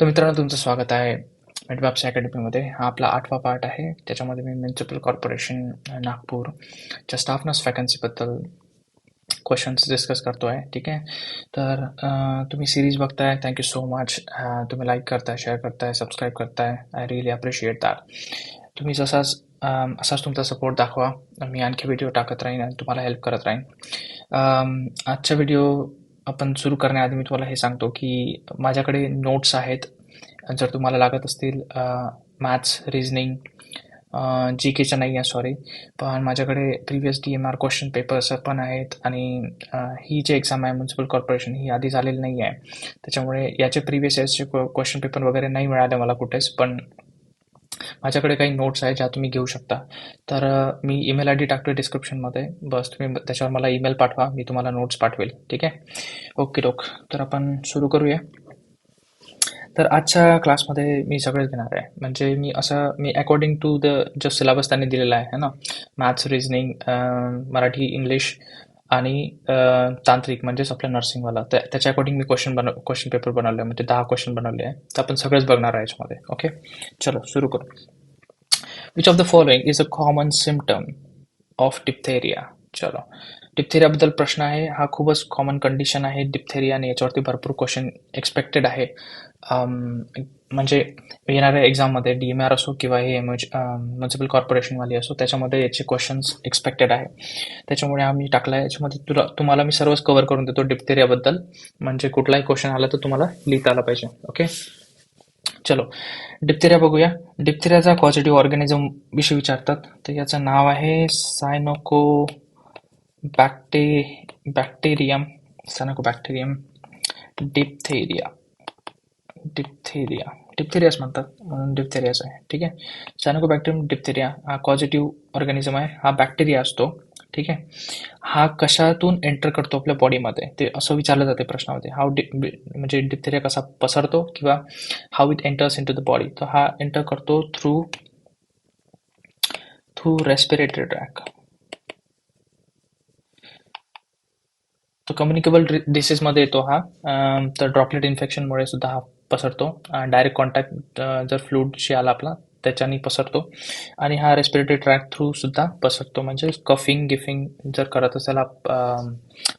तर मित्रांनो, तुमचं स्वागत आहे मेडवॅप्स अकॅडमीमध्ये. हा आपला 8वा पार्ट आहे. त्याच्यामध्ये मी म्युनिसिपल कॉर्पोरेशन नागपूरच्या स्टाफ नर्स वॅकन्सीबद्दल क्वेश्चन्स डिस्कस करतो आहे. ठीक आहे. तर तुम्ही सिरीज बघताय, थँक्यू सो मच. तुम्ही लाईक करताय, शेअर करताय, सबस्क्राईब करताय. I really appreciate that. तुम्ही असाच तुमचा सपोर्ट दाखवा. मी आणखी व्हिडिओ टाकत राहीन आणि तुम्हाला हेल्प करत राहीन. आजचा व्हिडिओ आपण सुरू करण्याआधी मी तुम्हाला हे सांगतो की माझ्याकडे नोट्स आहेत. जर तुम्हाला लागत असतील मॅथ्स, रिझनिंग, जी केच्या नाही आहे सॉरी, पण माझ्याकडे प्रिव्हियस DMR क्वेश्चन पेपर्स पण आहेत. आणि ही जी एक्झाम आहे म्युनिसिपल कॉर्पोरेशन, ही आधी झालेली नाही आहे. त्याच्यामुळे याचे प्रिव्हियस इयर्सचे क्वेश्चन पेपर वगैरे नाही मिळाले मला कुठेच, पण माझ्याकडे काही नोट्स आहेत ज्या तुम्ही घेऊ शकता. तर मी ईमेल ID टाकतो डिस्क्रिप्शनमध्ये. बस तुम्ही त्याच्यावर मला ईमेल पाठवा, मी तुम्हाला नोट्स पाठवेल. ठीक आहे. ओके डोक. तर आपण सुरू करूया. तर आजच्या क्लासमध्ये मी सगळंच घेणार आहे. म्हणजे मी अकॉर्डिंग टू द जो सिलेबस त्यांनी दिलेला आहे ना, मॅथ्स, रिझनिंग, मराठी, इंग्लिश आणि तांत्रिक म्हणजेच आपलं नर्सिंगवाला, त्याच्या अकॉर्डिंग मी क्वेश्चन पेपर बनवले आहे. म्हणजे 10 क्वेश्चन बनवले आहे. तर आपण सगळंच बघणार आहे याच्यामध्ये. ओके, चलो सुरू करू. Which of the following is a common symptom of diphtheria? चलो, डिप्थेरियाबद्दल प्रश्न आहे. हा खूपच कॉमन कंडिशन आहे डिप्थेरिया, आणि याच्यावरती भरपूर क्वेश्चन एक्सपेक्टेड आहे. म्हणजे येणाऱ्या एक्झाममध्ये DMR असो किंवा हे म्युनिसिपल कॉर्पोरेशनवाली असो, त्याच्यामध्ये याचे क्वेश्चन्स एक्सपेक्टेड आहे. त्याच्यामुळे आम्ही टाकला आहे. याच्यामध्ये तुम्हाला मी सर्वच कव्हर करून देतो डिप्थेरियाबद्दल. म्हणजे कुठलाही क्वेश्चन आला तर तुम्हाला लिहिता आला पाहिजे. ओके, चलो डिप्थेरिया बघूया. डिप्थेरियाचा पॉझिटिव्ह ऑर्गॅनिझम विषयी विचारतात. तर याचं नाव आहे सायनोकोबॅक्टेरियम. डिप्थेरिया डिप्थेरियाच म्हणतात, म्हणून डिप्थेरियाच आहे. ठीक आहे. सायनोकोबॅक्टेरियम डिप्थेरिया हा पॉझिटिव्ह ऑर्गॅनिझम आहे. हा बॅक्टेरिया असतो. ठीक आहे. हा कशातून एंटर करतो आपल्या बॉडीमध्ये, ते असं विचारलं जाते प्रश्नामध्ये. म्हणजे डिप्थेरिया कसा पसरतो किंवा how it enters into the body. तर हा एंटर करतो थ्रू रेस्पिरेटरी ट्रॅक. तो कम्युनिकेबल डिसीजमध्ये येतो हा. तर ड्रॉपलेट इन्फेक्शनमुळे सुद्धा हा पसरतो. डायरेक्ट कॉन्टॅक्ट जर फ्लूइडशी आला आपला, त्याच्याने पसरतो. आणि हा रेस्पिरेटरी ट्रॅक थ्रू सुद्धा पसरतो. म्हणजे कफिंग गिफिंग जर करत असेल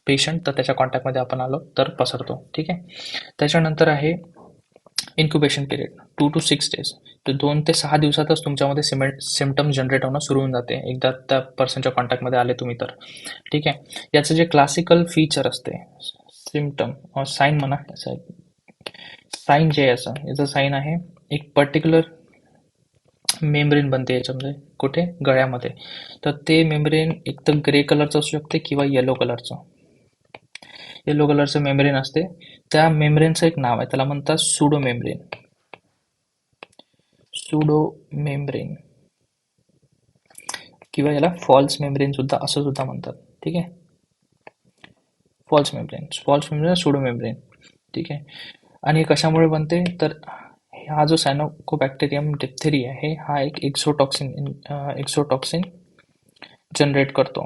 पेशंट, तर त्याच्या कॉन्टॅक्टमध्ये आपण आलो तर पसरतो. ठीक आहे. त्याच्यानंतर आहे इन्क्युबेशन पिरियड 2 to 6 days. तर 2 ते 6 दिवसातच तुमच्यामध्ये सिम्टम जनरेट होणं सुरू होऊन जाते, एकदा त्या पर्सनच्या कॉन्टॅक्टमध्ये आले तुम्ही तर. ठीक आहे. याचं जे क्लासिकल फीचर असते, सिम्टम साईन म्हणा, साईन जे याचं साईन आहे, एक पर्टिक्युलर मेम्ब्रेन बनते याच्यामध्ये. कुठे? गळ्यामध्ये. तर ते मेम्ब्रेन एक तर ग्रे कलरचं असू शकते किंवा येलो कलरचं मेम्ब्रेन असते. त्या मेम्ब्रेनचं एक नाव आहे, त्याला म्हणतात सुडो मेम्ब्रेन किंवा याला फॉल्स मेम्ब्रेन सुद्धा असं सुद्धा म्हणतात. ठीक आहे. False membrane, pseudo membrane. ठीक आहे. आणि कशामुळे बनते तर हा जो सायनोकोबॅक्टेरियम डिप्थेरिया आहे, हा एक एक्सोटॉक्सिन जनरेट करतो.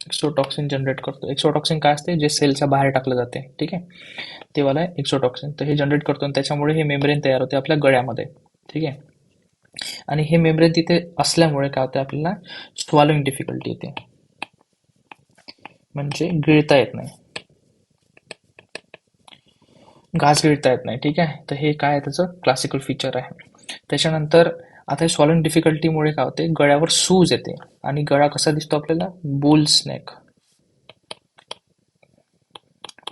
एक्सोटॉक्सिन जनरेट करतो. एक्सोटॉक्सिन काय असते? जे सेलच्या बाहेर टाकलं जाते. ठीक आहे. ते वाला एक्सोटॉक्सिन. तर हे जनरेट करतो आणि त्याच्यामुळे हे मेम्ब्रेन तयार होते आपल्या गळ्यामध्ये. ठीक आहे. आणि हे मेम्ब्रेन तिथे असल्यामुळे काय होते, आपल्याला स्वॉलोइंग डिफिकल्टी येते. म्हणजे गिळता येत नाही, घास गिळता येत नाही. ठीक आहे. तर हे काय आहे, त्याचं क्लासिकल फीचर आहे. त्याच्यानंतर आता स्वॉलोइंग डिफिकल्टीमुळे काय होते, गळ्यावर सूज येते. आणि गळा कसा दिसतो आपल्याला? बुल स्नेक,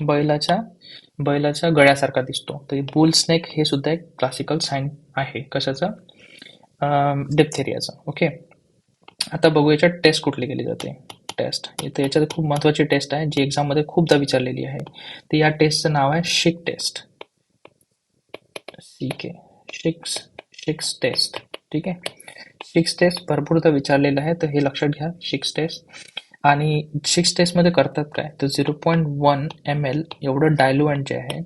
बैलाच्या गळ्यासारखा दिसतो. तर बुल स्नेक हे सुद्धा एक क्लासिकल साईन आहे. कशाचा? डिप्थेरियाचा. ओके. आता बघू याच्यात टेस्ट कुठली केली जाते. टेस्ट इथे याच्यात खूप महत्वाची टेस्ट आहे, जी एक्झाममध्ये खूपदा विचारलेली आहे. तर या टेस्टचं नाव आहे शिक टेस्ट. Six taste. ठीक आहे. शिक्स टेस्ट भरपूरदा विचारलेलं आहे, तर हे लक्षात घ्या. Six taste. आणि शिक्स टेस्टमध्ये करतात काय, तर 0.1 ml एवढं डायल्युएंट जे आहे,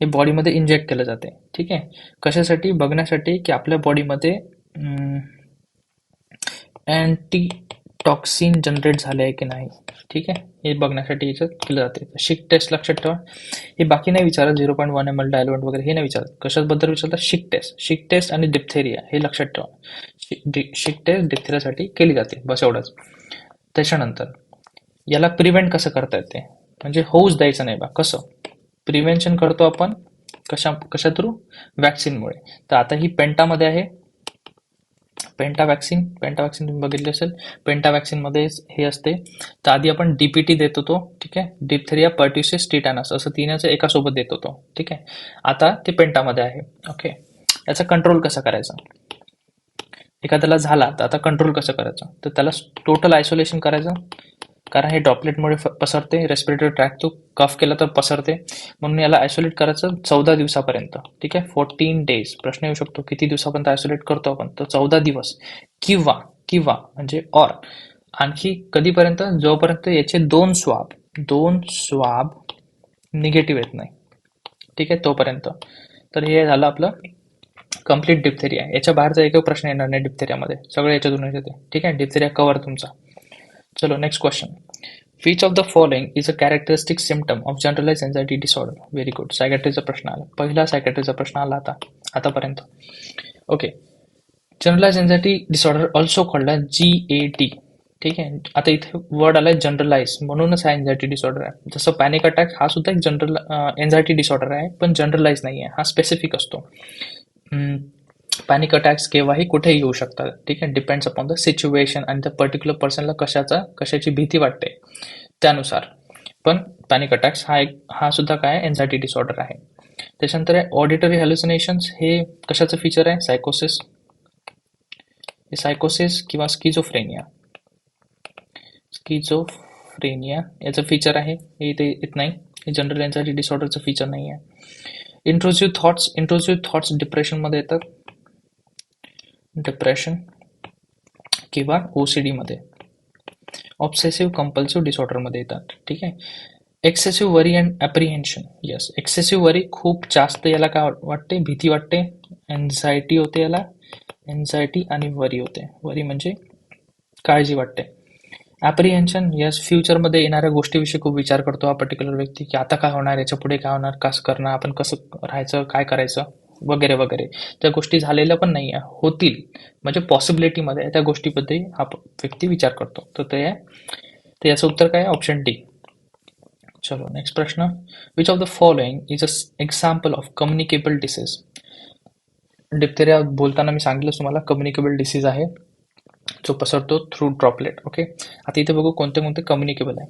हे बॉडीमध्ये इंजेक्ट केलं जाते. ठीक आहे. कशासाठी? बघण्यासाठी की आपल्या बॉडीमध्ये टॉक्सिन जनरेट झाले आहे की नाही, ठीक आहे, हे बघण्यासाठी याच्यात केलं जाते. शिक टेस्ट लक्षात ठेवा. हे बाकी नाही विचारत, 0.1 ml डायल्युएंट वगैरे हे नाही विचारत. कशाबद्दल विचारतात? शिक टेस्ट आणि डिप्थेरिया हे लक्षात ठेवा. शिक टेस्ट डिप्थेरियासाठी केली जाते, बस एवढंच. त्याच्यानंतर याला प्रिव्हेंट कसं करता येते, म्हणजे होऊच द्यायचं नाही बा. कसं प्रिव्हेन्शन करतो आपण? कशा थ्रू? वॅक्सिनमुळे. तर आता ही पेंटामध्ये आहे, पेंटा वॅक्सिन तुम्ही बघितली असेल. पेंटा वॅक्सिनमध्ये हे असते. तर आधी आपण डीपीटी देत होतो, ठीक आहे, डिप्थेरिया, पर्ट्युसिस, टिटॅनस असं तीनच एका सोबत देत होतो, ठीक आहे. आता ते पेंटामध्ये आहे. ओके, याचा कंट्रोल कसा करायचा? एखाद्याला झाला तर आता कंट्रोल कसं करायचं? तर त्याला टोटल आयसोलेशन करायचं, कारण हे ड्रॉपलेटमुळे पसरते. रेस्पिरेटरी ट्रॅक तो कफ केला तर पसरते, म्हणून याला आयसोलेट करायचं 14 दिवसापर्यंत, ठीक आहे. 14 days. प्रश्न येऊ शकतो किती दिवसापर्यंत आयसोलेट करतो आपण? तर 14 दिवस, किंवा म्हणजे ऑर आणखी कधीपर्यंत? जोपर्यंत याचे दोन स्वाब निगेटिव्ह येत नाही, ठीक आहे, तोपर्यंत. तर हे झालं आपलं कम्प्लीट डिप्थेरिया. याच्या बाहेरचा एक प्रश्न येणार नाही डिप्थेरियामध्ये, सगळं याच्यातूनच येते, ठीक आहे. डिप्थेरिया कव्हर तुमचा. चलो next question. Which of the following is a characteristic symptom of generalise anxiety disorder? Very good. सायकॅट्रीचा प्रश्न आला, पहिला सायकॅट्रीचा प्रश्न आला आतापर्यंत. Okay, generalise anxiety disorder also called GAD, ठीक आहे. आता इथे वर्ड आलाय जनरलाइज, म्हणूनच हा एन्झायटी डिसऑर्डर आहे. जसं पॅनिक अटॅक हा सुद्धा एक जनरल एन्झायटी डिसऑर्डर आहे, पण जनरलाइज नाही आहे, हा स्पेसिफिक असतो. पॅनिक अटॅक्स केव्हाही कुठेही येऊ शकतात, ठीक आहे. डिपेंड्स अपॉन द सिच्युएशन आणि त्या पर्टिक्युलर पर्सनला कशाची भीती वाटते त्यानुसार. पण पॅनिक अटॅक्स हा सुद्धा काय एन्झायटी डिसऑर्डर आहे. त्याच्यानंतर आहे ऑडिटरी हॅल्युसिनेशन्स. हे कशाचं फीचर आहे? सायकोसिस किंवा स्किझोफ्रेनिया याचं फीचर आहे. हे इथे येत नाही, हे जनरल एन्झायटी डिसऑर्डरचं फीचर नाही आहे. इंट्रुसिव्ह थॉट्स डिप्रेशनमध्ये येतात, डिप्रेशन किंवा OCD मध्ये. ऑब्सेसिव्ह कंपल्सिव्ह डिसऑर्डरमध्ये येतात, ठीक आहे. Excessive worry and apprehension. Yes, excessive worry, खूप जास्त याला काय वाटते? भीती वाटते. एन्झायटी होते याला, एन्झायटी आणि वरी होते. वरी म्हणजे काळजी वाटते. ॲप्रिहेन्शन, येस, फ्युचरमध्ये येणाऱ्या गोष्टीविषयी खूप विचार करतो हा पर्टिक्युलर व्यक्ती, की आता काय होणार, याच्या पुढे काय होणार, कसं करणार, आपण कसं राहायचं, काय करायचं वगैरे वगैरे. त्या गोष्टी झालेल्या पण नाही आहे, होतील, म्हणजे पॉसिबिलिटीमध्ये त्या गोष्टीबद्दल हा व्यक्ती विचार करतो. तर याचं उत्तर काय? Option D. चलो नेक्स्ट प्रश्न. Which of the following is a example of communicable disease? Diphtheria बोलताना मी सांगितलं तुम्हाला कम्युनिकेबल डिसीज आहे, जो पसरतो थ्रू ड्रॉपलेट. ओके, आता इथे बघू कोणते कोणते कम्युनिकेबल आहे.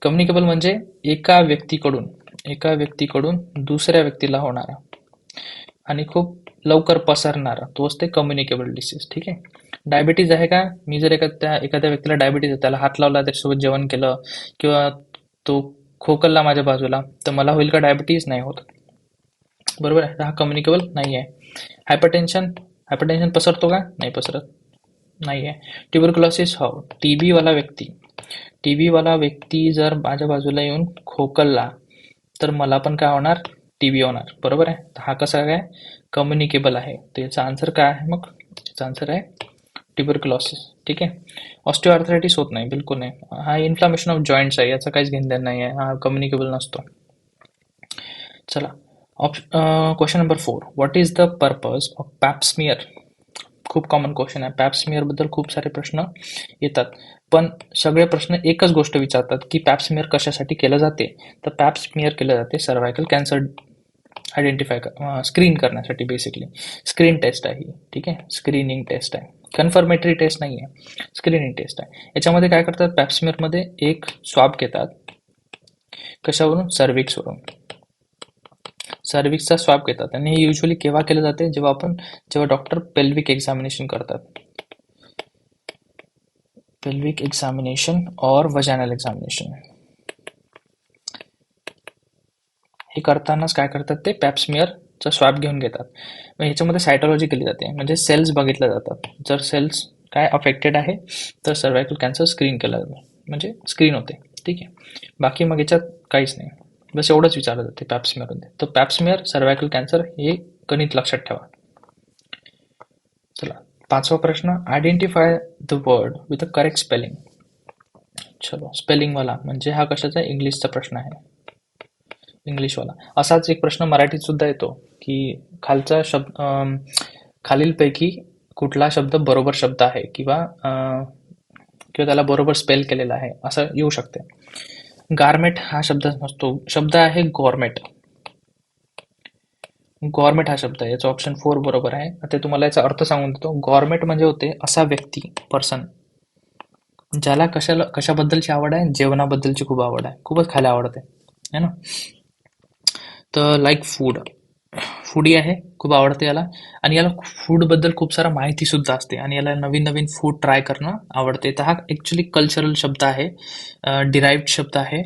कम्युनिकेबल म्हणजे एका व्यक्तीकडून दुसऱ्या व्यक्तीला होणारा आणि खूप लवकर पसरणारा, तो असते कम्युनिकेबल डिसीज, ठीक आहे. डायबिटीज आहे का? मी जर एखाद्या व्यक्तीला डायबिटीज आहे, त्याला हात लावला, त्याच्यासोबत जेवण केलं किंवा तो खोकलला माझ्या बाजूला, तर मला होईल का डायबिटीज? नाही होत, बरोबर आहे. हा कम्युनिकेबल नाही आहे. हायपरटेन्शन पसरतो का? नाही पसरत, नाही आहे. ट्युबरक्युलोसिस, हो. टीबी वाला व्यक्ती जर माझ्या बाजूला येऊन खोकलला तर मला पण काय होणार? टीबी होणार, बरोबर आहे. हा कसा काय? कम्युनिकेबल आहे. तर याचा आन्सर काय आहे मग? याचा आन्सर आहे ट्युबरक्युलोसिस, ठीक आहे. ऑस्टिओआर्थरायटिस होत नाही, बिलकुल नाही. हा इन्फ्लामेशन ऑफ जॉईंट्स आहे, याचा काहीच घेणदेण नाही आहे, हा कम्युनिकेबल नसतो. चला, question number 4. What is the purpose of pap smear? खूप कॉमन क्वेश्चन आहे. पॅप्समियर बद्दल खूप सारे प्रश्न येतात, पण सगळे प्रश्न एकच गोष्ट विचारतात की पॅप्समियर कशासाठी केलं जाते? तर पॅप्समियर केलं जाते सर्व्हायकल कॅन्सर स्क्रीन करण्यासाठी. बेसिकली स्क्रीन टेस्ट आहे, ठीक आहे. स्क्रीनिंग टेस्ट आहे, कन्फर्मेटरी टेस्ट नाही आहे, स्क्रीनिंग टेस्ट आहे. याच्यामध्ये काय करतात? पॅप्समियरमध्ये एक स्वाब घेतात. कशावरून? सर्व्हिक्सचा स्वाब घेतात, आणि हे युजली केव्हा केलं जाते? जेव्हा डॉक्टर पेल्विक एक्झामिनेशन करतात. पेल्विक एक्झामिनेशन और वजायनल एक्झामिनेशन हे करतानाच काय करतात? ते पॅप्समियरचा स्वाब घेऊन घेतात. मग ह्याच्यामध्ये सायटॉलॉजी केली जाते, म्हणजे सेल्स बघितल्या जातात. जर सेल्स काय अफेक्टेड आहे तर सर्व्हायकल कॅन्सर स्क्रीन केलं जातं, म्हणजे स्क्रीन होते, ठीक आहे. बाकी मग याच्यात काहीच नाही, बस एवढंच विचारलं जाते पॅप्समियरमध्ये. तर पॅप्समियर, सर्व्हायकल कॅन्सर हे गणित लक्षात ठेवा. चला, 5वा प्रश्न. Identify the word with a correct spelling. चलो स्पेलिंगवाला म्हणजे हा कशाचा इंग्लिशचा प्रश्न आहे, इंग्लिशवाला. असाच एक प्रश्न मराठीत सुद्धा येतो की खालचा शब्द खालीलपैकी कुठला शब्द बरोबर शब्द आहे किंवा किंवा त्याला बरोबर स्पेल केलेला आहे असं येऊ शकते. गारमेट हा शब्द नसतो, शब्द आहे गॉर्मेट. गॉर्मेट हा शब्द आहे, याचा ऑप्शन 4 बरोबर आहे. आता तुम्हाला याचा अर्थ सांगून देतो. गॉर्मेट म्हणजे होते असा व्यक्ती, पर्सन, ज्याला कशाबद्दलची आवड आहे, जेवणाबद्दलची खूप आवड आहे, खूपच खायला आवडते है ना. तर लाईक फूडी आहे, खूप आवडते याला. आणि याला फूडबद्दल खूप सारा माहिती सुद्धा असते आणि याला नवीन नवीन फूड ट्राय करणं आवडते. तर हा ॲक्च्युली कल्चरल शब्द आहे, डिराइव्ड शब्द आहे.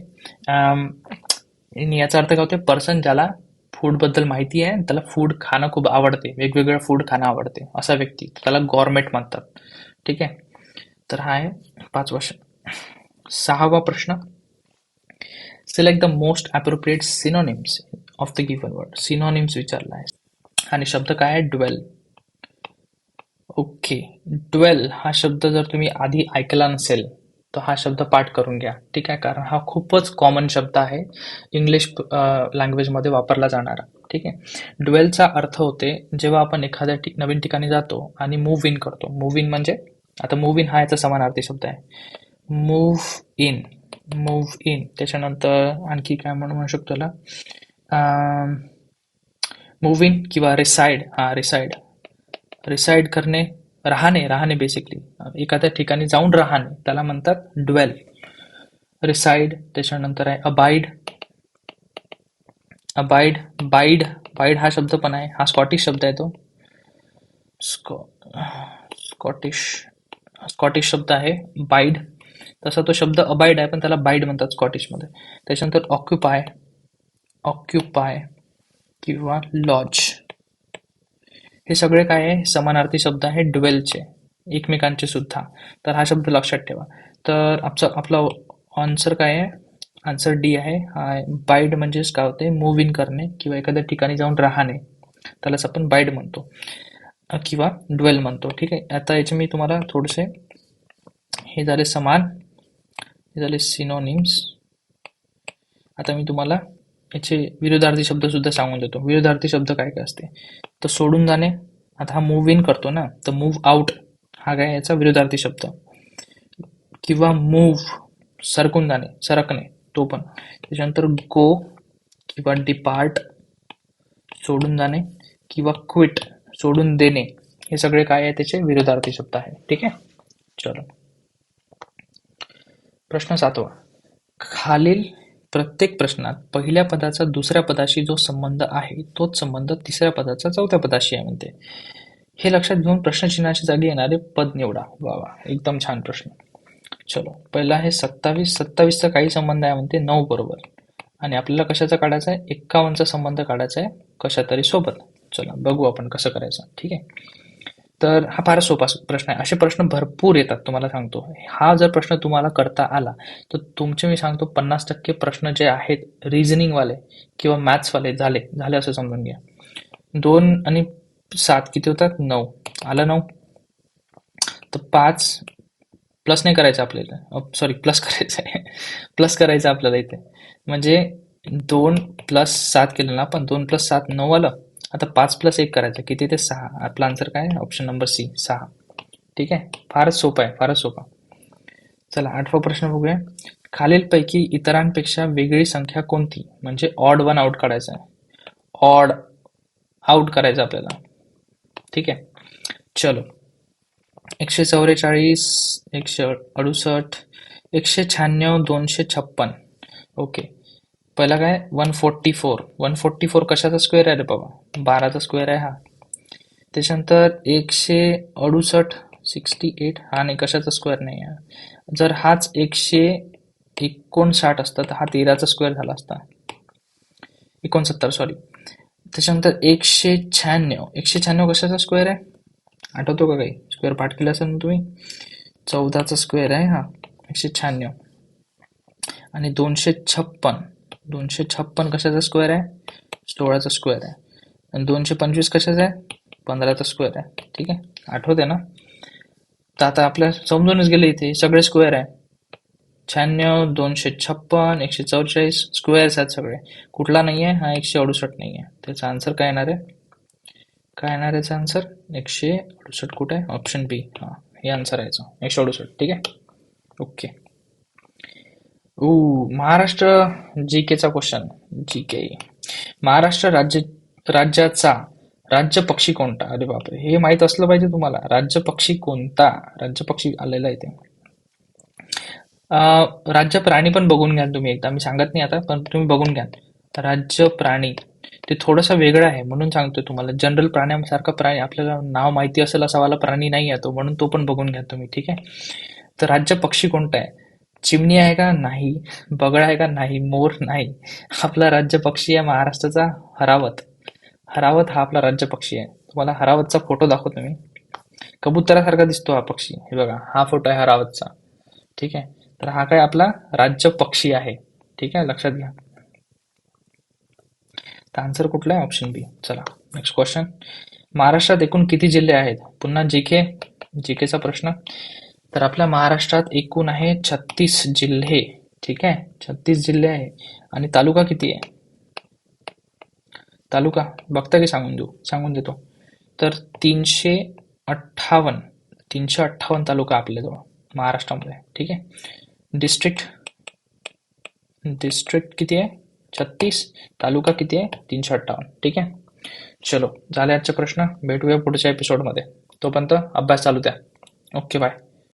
आणि याचा अर्थ काय होते, पर्सन ज्याला फूडबद्दल माहिती आहे, त्याला फूड खाणं खूप आवडते, वेगवेगळं फूड खाणं आवडते, असा व्यक्ती, त्याला गॉर्मेट म्हणतात. ठीक आहे. तर हा आहे 5वा. 6वा प्रश्न, select the most appropriate synonyms of the given word. Synonyms विचारला आहे आणि शब्द काय आहे, ड्वेल. ओके, ड्वेल हा शब्द जर तुम्ही आधी ऐकला नसेल तर हा शब्द पाठ करून घ्या. ठीक आहे, कारण हा खूपच कॉमन शब्द आहे इंग्लिश लँग्वेजमध्ये वापरला जाणारा. ठीक आहे. ड्वेलचा अर्थ होते जेव्हा आपण एखाद्या नवीन ठिकाणी जातो आणि मूव्ह इन करतो. मूव्ह इन म्हणजे, आता मूव्ह इन हा याचा समानार्थी शब्द आहे. Move in, move in. त्याच्यानंतर आणखी काय म्हणू शकतो त्याला, मूव्ह इन किंवा रिसाइड. हा रिसाइड, रिसाइड करणे, राहणे बेसिकली, एखाद्या ठिकाणी जाऊन राहणे, त्याला म्हणतात ड्वेल, रिसाइड. त्याच्यानंतर आहे अबाइड, अबाइड, बाइड. बाइड हा शब्द पण आहे, हा स्कॉटिश शब्द आहे. तो स्कॉटिश शब्द आहे बाइड. तसा तो शब्द अबाइड आहे पण त्याला बाइड म्हणतात स्कॉटिशमध्ये. त्याच्यानंतर ऑक्युपाय, ऑक्युपाय किंवा लॉज, हे सगळे काय आहे, समानार्थी शब्द आहे ड्वेलचे, एकमेकांचे सुद्धा. तर हा शब्द लक्षात ठेवा. तर आपला आन्सर काय आहे, आन्सर डी आहे. हा बाईड म्हणजेच काय होते, मूव्ह इन करणे किंवा एखाद्या ठिकाणी जाऊन राहणे, त्यालाच आपण बाईड म्हणतो किंवा ड्वेल म्हणतो. ठीक आहे. आता याचे मी तुम्हाला थोडेसे, हे झाले समान, हे झाले सिनोनिम्स. आता मी तुम्हाला याचे विरुद्धार्थी शब्द सुद्धा सांगून देतो. विरुद्धार्थी शब्द काय काय असते, तर सोडून जाणे. आता हा मूव्ह इन करतो ना, तर मूव्ह आउट हा काय याचा विरुद्धार्थी शब्द. किंवा मूव्ह सरकून जाणे, सरकणे, तो पण. त्याच्यानंतर गो किंवा डिपार्ट, सोडून जाणे, किंवा क्विट, सोडून देणे, हे सगळे काय आहे त्याचे विरुद्धार्थी शब्द आहे. ठीक आहे. चलो प्रश्न 7वा, खालील प्रत्येक प्रश्नात पहिल्या पदाचा दुसऱ्या पदाशी जो संबंध आहे तोच संबंध तिसऱ्या पदाचा चौथ्या पदाशी आहे म्हणते. हे लक्षात घेऊन प्रश्नचिन्हाच्या जागी येणारे पद निवडा. वा वा, एकदम छान प्रश्न. चलो, पहिला आहे 27. 27चा काही संबंध आहे म्हणते 9 बरोबर, आणि आपल्याला कशाचा काढायचा आहे, 51चा संबंध काढायचा आहे कशा तरी सोबत. चला बघू आपण कसं करायचं. ठीक आहे. तर हा फारच सोपा प्रश्न आहे. असे प्रश्न भरपूर येतात, तुम्हाला सांगतो. हा जर प्रश्न तुम्हाला करता आला तर तुमचे, मी सांगतो, 50% प्रश्न जे आहेत रिझनिंगवाले किंवा मॅथ्सवाले झाले असं समजून घ्या. 2 आणि 7 किती होतात, 9. आला 9. तर 5 प्लस नाही करायचं आपल्याला, सॉरी प्लस करायचं आहे, प्लस करायचं आपल्याला इथे. म्हणजे 2 + 7 केलं ना आपण, 2 + 7 9 आलं. आता 5 + 1 करायचं, किती ते 6. आपला आन्सर काय, ऑप्शन नंबर सी, 6. ठीक आहे. फारच सोपा आहे, फारच सोपा. चला 8वा प्रश्न बघूया. खालीलपैकी इतरांपेक्षा वेगळी संख्या कोणती, म्हणजे ऑड वन आउट काढायचं आहे, ऑड आउट करायचं आपल्याला. ठीक आहे. चलो, 144, 168, 196, 256. ओके, पहिला काय, 144. 144 कशाचा स्क्वेअर आहे रे बाबा, 12चा स्क्वेअर आहे हा. त्याच्यानंतर 168, 68 हा नाही, कशाचा स्क्वेअर नाही आहे. जर हाच 159 असता तर हा 13चा स्क्वेअर झाला असता, 69 सॉरी. त्याच्यानंतर 196, 196 कशाचा स्क्वेअर आहे, आठवतो का काही, स्क्वेअर पाठ केला असेल ना तुम्ही, 14चा स्क्वेअर आहे हा 196. आणि 256, 256 कशाचा स्क्वेअर आहे, 16चा स्क्वेअर आहे. आणि 225 कशाचा आहे, 15चा स्क्वेअर आहे. ठीक आहे, आठवते ना. तर आता आपल्या समजूनच गेले, इथे सगळे स्क्वेअर आहे. 96, 256, 144 स्क्वेअर्स आहेत सगळे. कुठला नाही आहे? हा 168 नाही आहे. त्याचा आन्सर काय येणार आहे? काय येणार याचा आन्सर? 168 कुठे आहे? Option B. हा, हे आन्सर आहे याचं. 168. ठीक आहे. ओके. महाराष्ट्र जीकेचा क्वेश्चन. जीके. महाराष्ट्र राज्याचा राज्य पक्षी कोणता? अरे बापरे, हे माहित असलं पाहिजे तुम्हाला. राज्य पक्षी कोणता? राज्य पक्षी आलेला आहे ते. राज्य प्राणी पण बघून घ्या तुम्ही एकदा. मी सांगत नाही आता, पण तुम्ही बघून घ्या. राज्य प्राणी ते थोडंसं वेगळं आहे म्हणून सांगतोय तुम्हाला. जनरल प्राण्यासारखा प्राणी आपल्याला नाव माहिती असेल असा वाला प्राणी नाही आहे तो, म्हणून तो पण बघून घ्या तुम्ही. ठीक आहे. तर राज्य पक्षी कोणता आहे? चिमणी आहे का? नाही. बगळा आहे का? नाही. मोर नाही. आपला राज्य पक्षी आहे महाराष्ट्राचा हरावत. हरावत हा आपला राज्य पक्षी आहे. तुम्हाला हरावतचा फोटो दाखवतो मी. कबुतरासारखा दिसतो हा पक्षी. हे बघा, हा फोटो आहे हरावतचा. ठीक आहे. तर हा काय आपला राज्य पक्षी आहे. ठीक आहे, लक्षात घ्या. तर आन्सर कुठला आहे? ऑप्शन बी. चला नेक्स्ट क्वेश्चन. महाराष्ट्रात एकूण किती जिल्हे आहेत? पुन्हा जीकेचा प्रश्न. तर आपल्या महाराष्ट्रात एकूण आहे 36 जिल्हे. ठीक आहे, 36 जिल्हे आहे. आणि तालुका किती आहे? तालुका बघता की सांगून देतो. तर 358 तालुका आपल्याजवळ महाराष्ट्रामध्ये. ठीक आहे. डिस्ट्रिक्ट डिस्ट्रिक्ट किती आहे? 36. तालुका किती आहे? 358. ठीक आहे. चलो, झाले आजचे प्रश्न. भेटूया पुढच्या एपिसोडमध्ये. तोपर्यंत अभ्यास चालू द्या. Okay, bye.